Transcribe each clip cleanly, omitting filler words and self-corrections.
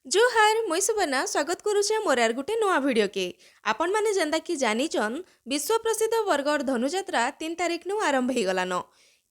जोहार मुई सुबर्णा स्वागत करुचे मोर आर गुटे नुआ वीडियो के आपण माने जेंदा कि जानिचन विश्व प्रसिद्ध बरगड़ धनुଯାତ୍ରା 3 तारीख नु आरंभ हो गलान।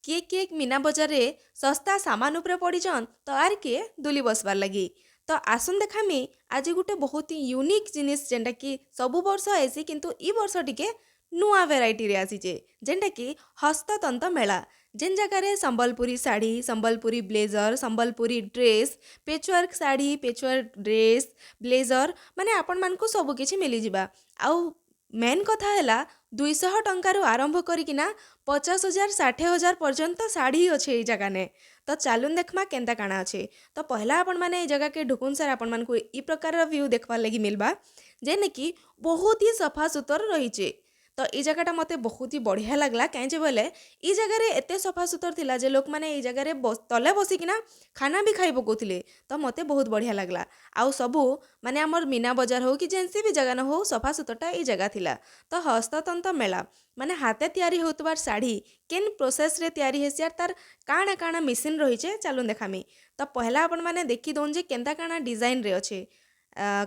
किए मीना बजार रे सस्ता सामान उपरे पड़ीचन तो आर किए दुली बसबार लगी। तो आसुन देखामी आज गुटे बहुत ही यूनिक जिनिस जेंटा कि सबु वर्ष आसी किंतु ई वर्ष टिके नुआ वेराइटी रे आसीचे जेंटा कि हस्ततंत मेला। जेन जगार Sambalpuri sari, Sambalpuri blazer, Sambalpuri dress, patchwork sari, patchwork dress, blazer माने आपण मानकु सब किछि मिली जिबा। आउ मेन कथा हैला 200 टंकार आरंभ करिकिना 50,000 60,000 पर्यंत साड़ी अच्छे ई जगह ने। तो चालून देखमा केंता काना अच्छे। तो पहला आपण माने ई जगह के ढुकुन सार आपण मानकु ई प्रकार व्यू देखबार लगी मिलबा जेने कि बहुत ही सफा सुतर रहीचे। तो ई जगहटा मते बहुत ही बढ़िया लगला कहीं बोले ई जगह एते सफा सुतर थिला जे लोक माने ई जगह तले बसिकिना खाना भी खाई पकोथिले। तो मते बहुत बढ़िया लगला। आउ सबू माने हमर मीना बजार हो कि जेनसी भी जगह न हो सफा सुतरटा ई जगह थिला। तो हस्ततंत मेला माने हाथे तैयारी होतबार साड़ी केन प्रोसेस रे तैयारी हेसियार तार काଣା काଣା मशीन रहीचे चालू देखामी। तो पहला आपण माने देखि दोन जे केंता काଣା डिजाइन रे अच्छे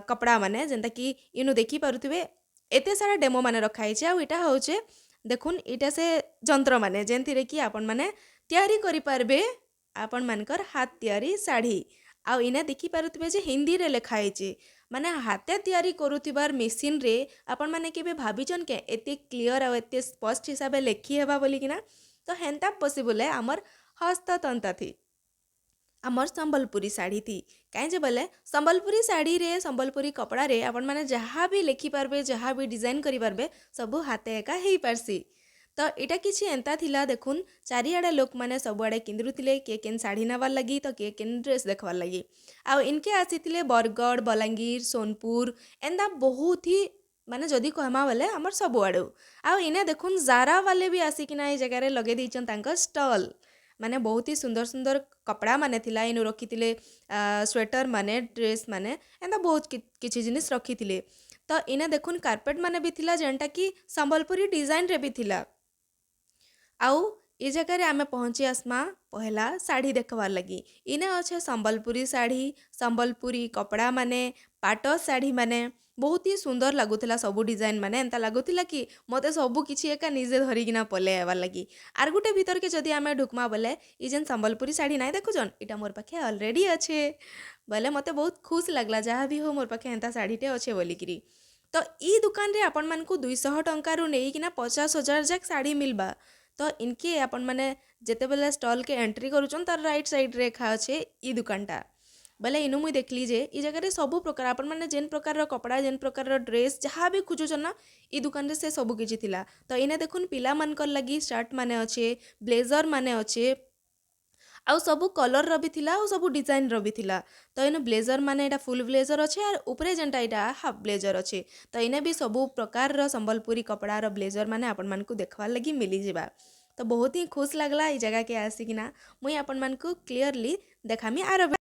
कपड़ा माने जेंता कि इनु देखि पारुथिबे एते सारा डेमो माने रखाई छै। आउ इटा होचे देखुन इटा से जंत्र माने जेंथिरे कि आपण माने तैयारी करि पारबे आपण मानकर हाथ तैयारी साड़ी। आउ इने देखि पारुथिबे जे हिंदी रे लिखाई छै माने हाथे तैयारी करूथिबार मशीन रे आपण माने केबे भाबिचन के एते क्लियर आ एते स्पष्ट हिसाबे लेखि हेबा बोली किना। तो हेंता पॉसिबल है हमर हस्ततंत थी आमर संबलपुरी साड़ी थी कहीं बोले संबलपुरी साड़ी रे संबलपुरी कपड़ा रे आपण माने जहाँ भी लिखि पारबे जहाँ भी डिजाइन करि पारबे सबु हाथे एका हेई पारसी। तो इटा किछि एंता थिला देखुन चारिआडे लोक माने सबुआडे किंद्रुथिले के केन साड़ी नबार लगी तो के केन ड्रेस देखबार लगी। आउ इनके आसीथिले बरगड़ बलांगीर सोनपुर एंदा बहुत ही माने जदि कहमा बोले हमर सबुआडू। आउ इने देखुन जारा वाले भी आसिकिना ए जगह रे लगे दीचन तांकर स्टॉल माने बहुत ही सुंदर सुंदर कपड़ा माने थिला इनु रखिथिले स्वेटर माने ड्रेस माने एंदा बहुत किछि जिनिस रखिथिले। तो इने देखुन कार्पेट माने भी थिला जेंटा कि संबलपुरी डिजाइन रे भी थिला। आउ ए जगह आमे पहुँची आसमा पहला साड़ी देखबार लगी। इने अच्छे संबलपुरी साड़ी संबलपुरी कपड़ा माने पाट साड़ी माने बहुत ही सुंदर लगुला सबू डिजाइन माने एंता लगुला कि मते सबू किछि एका निजे धरिकिना पले आबार लगी। आर गुटे भीतर के जदि आमे ढुकमा बोले ई जेन संबलपुरी साड़ी नाई देखुजन इटा मोर पाखे ऑलरेडी अच्छे बोले मते बहुत खुश लगला जहाँ भी हो मोर पाखे एंता साड़ीटे अच्छे बोलिकिरी। तो ई दुकान रे आपण मानकु 200 टंकारु नेइकिना 50,000 जाक साड़ी मिलबा। तो इनके आपण माने जेते बेले स्टॉल के एंट्री करूचन तार राइट साइड रे खा अच्छे ई दुकानटा बोले इनु मुई देखली जे ई जगह रे सबु प्रकार आपण माने जेन प्रकार कपड़ा जेन प्रकार ड्रेस जहाँ भी खोजुचन ना ई दुकान रे से सबु किछि थिला। तो इने देखुन पिला मानकर लगी शर्ट माने अच्छे ब्लेजर माने अच्छे आउ सबु कलर रो भी थिला आउ सबु डिजाइन रो भी थिला। तो इने ब्लेजर माने एटा फुल ब्लेजर अच्छे और ऊपरे जेनटा एटा हाफ ब्लेजर अच्छे। तो इने भी सबु प्रकार रो संबलपुरी कपड़ा रो ब्लेजर माने आपण मानकु देखवार लगी मिली जिबा। तो बहुत ही खुश लगला ई जगह के आसिकिना मुई आपण मानकु क्लियरली देखामी आरो